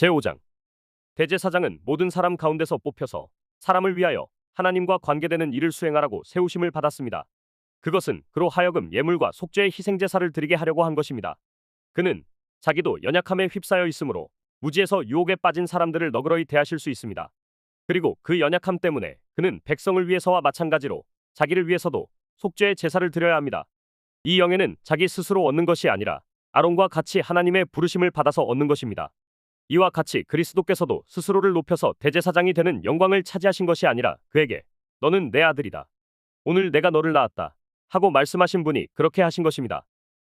제5장. 대제사장은 모든 사람 가운데서 뽑혀서 사람을 위하여 하나님과 관계되는 일을 수행하라고 세우심을 받았습니다. 그것은 그로 하여금 예물과 속죄의 희생제사를 드리게 하려고 한 것입니다. 그는 자기도 연약함에 휩싸여 있으므로 무지에서 유혹에 빠진 사람들을 너그러이 대하실 수 있습니다. 그리고 그 연약함 때문에 그는 백성을 위해서와 마찬가지로 자기를 위해서도 속죄의 제사를 드려야 합니다. 이 영예는 자기 스스로 얻는 것이 아니라 아론과 같이 하나님의 부르심을 받아서 얻는 것입니다. 이와 같이 그리스도께서도 스스로를 높여서 대제사장이 되는 영광을 차지하신 것이 아니라 그에게 너는 내 아들이다, 오늘 내가 너를 낳았다 하고 말씀하신 분이 그렇게 하신 것입니다.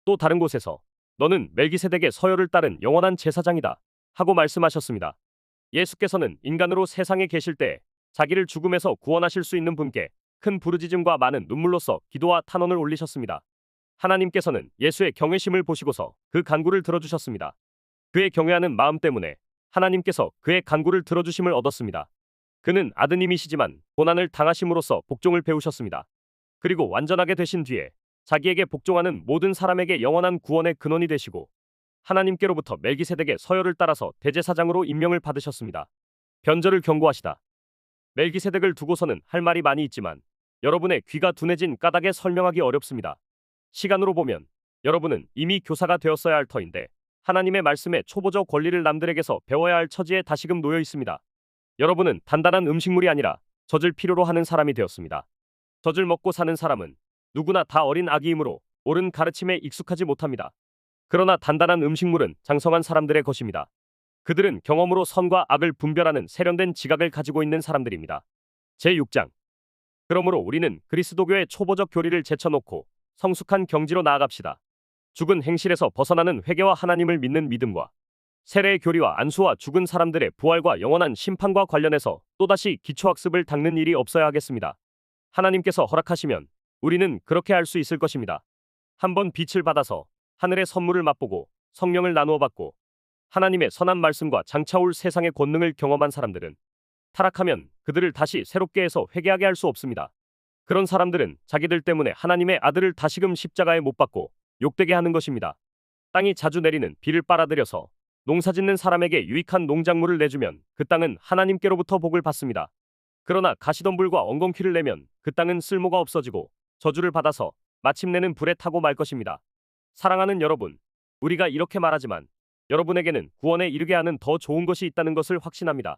또 다른 곳에서 너는 멜기세덱의 서열을 따른 영원한 제사장이다 하고 말씀하셨습니다. 예수께서는 인간으로 세상에 계실 때 자기를 죽음에서 구원하실 수 있는 분께 큰 부르짖음과 많은 눈물로써 기도와 탄원을 올리셨습니다. 하나님께서는 예수의 경외심을 보시고서 그 간구를 들어주셨습니다. 그의 경외하는 마음 때문에 하나님께서 그의 간구를 들어주심을 얻었습니다. 그는 아드님이시지만 고난을 당하심으로써 복종을 배우셨습니다. 그리고 완전하게 되신 뒤에 자기에게 복종하는 모든 사람에게 영원한 구원의 근원이 되시고 하나님께로부터 멜기세덱의 서열을 따라서 대제사장으로 임명을 받으셨습니다. 변절을 경고하시다. 멜기세덱을 두고서는 할 말이 많이 있지만 여러분의 귀가 둔해진 까닭에 설명하기 어렵습니다. 시간으로 보면 여러분은 이미 교사가 되었어야 할 터인데 하나님의 말씀의 초보적 권리를 남들에게서 배워야 할 처지에 다시금 놓여 있습니다. 여러분은 단단한 음식물이 아니라 젖을 필요로 하는 사람이 되었습니다. 젖을 먹고 사는 사람은 누구나 다 어린 아기이므로 옳은 가르침에 익숙하지 못합니다. 그러나 단단한 음식물은 장성한 사람들의 것입니다. 그들은 경험으로 선과 악을 분별하는 세련된 지각을 가지고 있는 사람들입니다. 제6장. 그러므로 우리는 그리스도교의 초보적 교리를 제쳐놓고 성숙한 경지로 나아갑시다. 죽은 행실에서 벗어나는 회개와 하나님을 믿는 믿음과 세례의 교리와 안수와 죽은 사람들의 부활과 영원한 심판과 관련해서 또다시 기초학습을 닦는 일이 없어야 하겠습니다. 하나님께서 허락하시면 우리는 그렇게 할 수 있을 것입니다. 한번 빛을 받아서 하늘의 선물을 맛보고 성령을 나누어 받고 하나님의 선한 말씀과 장차올 세상의 권능을 경험한 사람들은 타락하면 그들을 다시 새롭게 해서 회개하게 할 수 없습니다. 그런 사람들은 자기들 때문에 하나님의 아들을 다시금 십자가에 못 박고 욕되게 하는 것입니다. 땅이 자주 내리는 비를 빨아들여서 농사짓는 사람에게 유익한 농작물을 내주면 그 땅은 하나님께로부터 복을 받습니다. 그러나 가시덤불과 엉겅퀴를 내면 그 땅은 쓸모가 없어지고 저주를 받아서 마침내는 불에 타고 말 것입니다. 사랑하는 여러분, 우리가 이렇게 말하지만 여러분에게는 구원에 이르게 하는 더 좋은 것이 있다는 것을 확신합니다.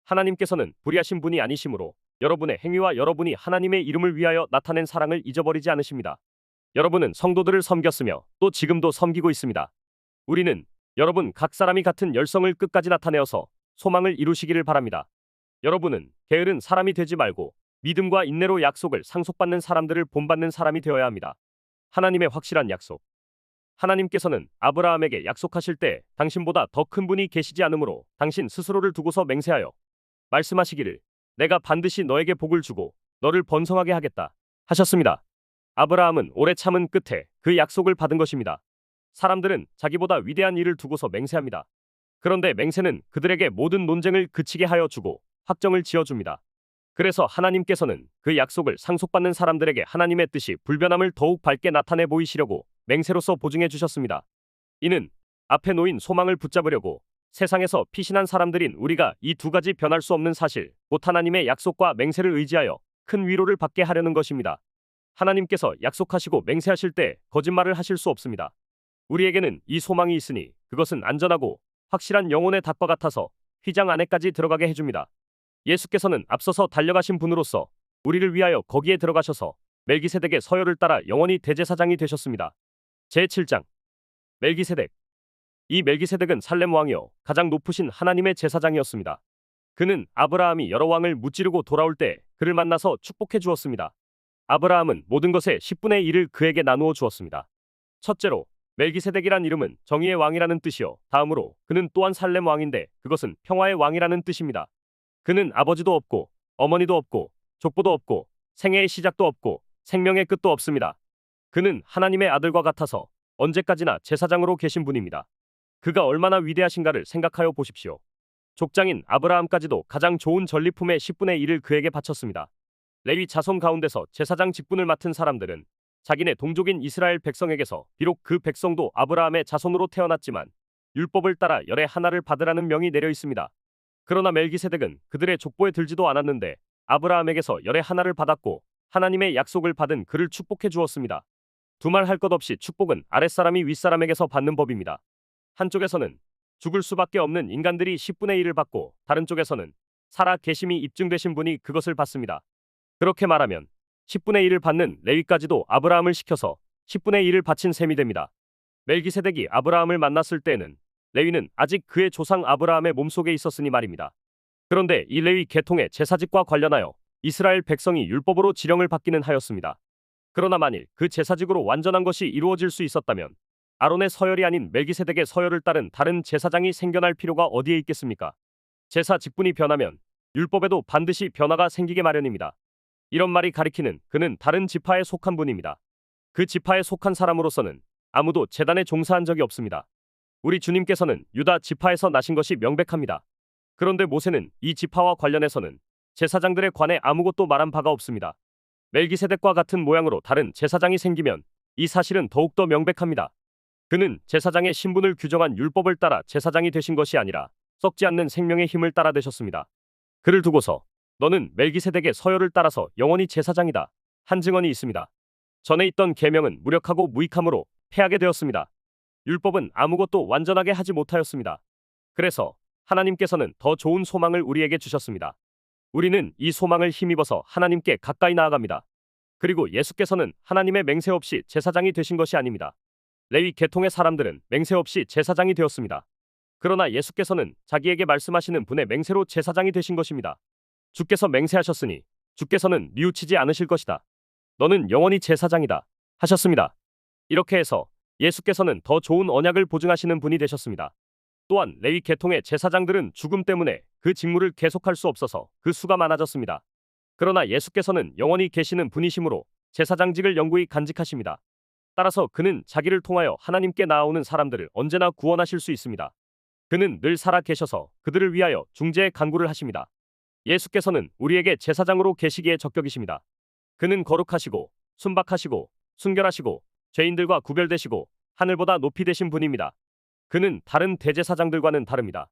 하나님께서는 불의하신 분이 아니시므로 여러분의 행위와 여러분이 하나님의 이름을 위하여 나타낸 사랑을 잊어버리지 않으십니다. 여러분은 성도들을 섬겼으며 또 지금도 섬기고 있습니다. 우리는 여러분 각 사람이 같은 열성을 끝까지 나타내어서 소망을 이루시기를 바랍니다. 여러분은 게으른 사람이 되지 말고 믿음과 인내로 약속을 상속받는 사람들을 본받는 사람이 되어야 합니다. 하나님의 확실한 약속. 하나님께서는 아브라함에게 약속하실 때 당신보다 더 큰 분이 계시지 않으므로 당신 스스로를 두고서 맹세하여 말씀하시기를 내가 반드시 너에게 복을 주고 너를 번성하게 하겠다 하셨습니다. 아브라함은 오래 참은 끝에 그 약속을 받은 것입니다. 사람들은 자기보다 위대한 일을 두고서 맹세합니다. 그런데 맹세는 그들에게 모든 논쟁을 그치게 하여 주고 확정을 지어줍니다. 그래서 하나님께서는 그 약속을 상속받는 사람들에게 하나님의 뜻이 불변함을 더욱 밝게 나타내 보이시려고 맹세로서 보증해 주셨습니다. 이는 앞에 놓인 소망을 붙잡으려고 세상에서 피신한 사람들인 우리가 이 두 가지 변할 수 없는 사실, 곧 하나님의 약속과 맹세를 의지하여 큰 위로를 받게 하려는 것입니다. 하나님께서 약속하시고 맹세하실 때 거짓말을 하실 수 없습니다. 우리에게는 이 소망이 있으니 그것은 안전하고 확실한 영혼의 닭과 같아서 휘장 안에까지 들어가게 해줍니다. 예수께서는 앞서서 달려가신 분으로서 우리를 위하여 거기에 들어가셔서 멜기세덱의 서열을 따라 영원히 대제사장이 되셨습니다. 제7장. 멜기세덱. 이 멜기세덱은 살렘 왕이요 가장 높으신 하나님의 제사장이었습니다. 그는 아브라함이 여러 왕을 무찌르고 돌아올 때 그를 만나서 축복해 주었습니다. 아브라함은 모든 것의 10분의 1을 그에게 나누어 주었습니다. 첫째로 멜기세덱이란 이름은 정의의 왕이라는 뜻이요, 다음으로 그는 또한 살렘 왕인데 그것은 평화의 왕이라는 뜻입니다. 그는 아버지도 없고 어머니도 없고 족보도 없고 생애의 시작도 없고 생명의 끝도 없습니다. 그는 하나님의 아들과 같아서 언제까지나 제사장으로 계신 분입니다. 그가 얼마나 위대하신가를 생각하여 보십시오. 족장인 아브라함까지도 가장 좋은 전리품의 10분의 1을 그에게 바쳤습니다. 레위 자손 가운데서 제사장 직분을 맡은 사람들은 자기네 동족인 이스라엘 백성에게서 비록 그 백성도 아브라함의 자손으로 태어났지만 율법을 따라 열의 하나를 받으라는 명이 내려 있습니다. 그러나 멜기세덱은 그들의 족보에 들지도 않았는데 아브라함에게서 열의 하나를 받았고 하나님의 약속을 받은 그를 축복해 주었습니다. 두말할 것 없이 축복은 아랫사람이 윗사람에게서 받는 법입니다. 한쪽에서는 죽을 수밖에 없는 인간들이 10분의 1을 받고 다른 쪽에서는 살아 계심이 입증되신 분이 그것을 받습니다. 그렇게 말하면 10분의 1을 받는 레위까지도 아브라함을 시켜서 10분의 1을 바친 셈이 됩니다. 멜기세덱이 아브라함을 만났을 때에는 레위는 아직 그의 조상 아브라함의 몸속에 있었으니 말입니다. 그런데 이 레위 계통의 제사직과 관련하여 이스라엘 백성이 율법으로 지령을 받기는 하였습니다. 그러나 만일 그 제사직으로 완전한 것이 이루어질 수 있었다면 아론의 서열이 아닌 멜기세덱의 서열을 따른 다른 제사장이 생겨날 필요가 어디에 있겠습니까? 제사 직분이 변하면 율법에도 반드시 변화가 생기게 마련입니다. 이런 말이 가리키는 그는 다른 지파에 속한 분입니다. 그 지파에 속한 사람으로서는 아무도 제단에 종사한 적이 없습니다. 우리 주님께서는 유다 지파에서 나신 것이 명백합니다. 그런데 모세는 이 지파와 관련해서는 제사장들에 관해 아무것도 말한 바가 없습니다. 멜기세덱과 같은 모양으로 다른 제사장이 생기면 이 사실은 더욱더 명백합니다. 그는 제사장의 신분을 규정한 율법을 따라 제사장이 되신 것이 아니라 썩지 않는 생명의 힘을 따라 되셨습니다. 그를 두고서 너는 멜기세덱의 서열을 따라서 영원히 제사장이다 한 증언이 있습니다. 전에 있던 계명은 무력하고 무익함으로 패하게 되었습니다. 율법은 아무것도 완전하게 하지 못하였습니다. 그래서 하나님께서는 더 좋은 소망을 우리에게 주셨습니다. 우리는 이 소망을 힘입어서 하나님께 가까이 나아갑니다. 그리고 예수께서는 하나님의 맹세 없이 제사장이 되신 것이 아닙니다. 레위 계통의 사람들은 맹세 없이 제사장이 되었습니다. 그러나 예수께서는 자기에게 말씀하시는 분의 맹세로 제사장이 되신 것입니다. 주께서 맹세하셨으니 주께서는 뉘우치지 않으실 것이다. 너는 영원히 제사장이다 하셨습니다. 이렇게 해서 예수께서는 더 좋은 언약을 보증하시는 분이 되셨습니다. 또한 레위 계통의 제사장들은 죽음 때문에 그 직무를 계속할 수 없어서 그 수가 많아졌습니다. 그러나 예수께서는 영원히 계시는 분이시므로 제사장직을 영구히 간직하십니다. 따라서 그는 자기를 통하여 하나님께 나아오는 사람들을 언제나 구원하실 수 있습니다. 그는 늘 살아 계셔서 그들을 위하여 중재의 간구를 하십니다. 예수께서는 우리에게 제사장으로 계시기에 적격이십니다. 그는 거룩하시고 순박하시고 순결하시고 죄인들과 구별되시고 하늘보다 높이 되신 분입니다. 그는 다른 대제사장들과는 다릅니다.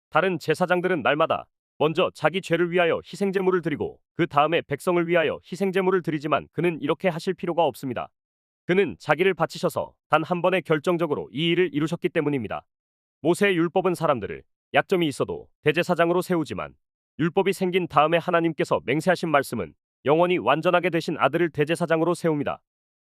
다른 제사장들은 날마다 먼저 자기 죄를 위하여 희생제물을 드리고 그 다음에 백성을 위하여 희생제물을 드리지만 그는 이렇게 하실 필요가 없습니다. 그는 자기를 바치셔서 단 한 번에 결정적으로 이 일을 이루셨기 때문입니다. 모세의 율법은 사람들을 약점이 있어도 대제사장으로 세우지만 율법이 생긴 다음에 하나님께서 맹세하신 말씀은 영원히 완전하게 되신 아들을 대제사장으로 세웁니다.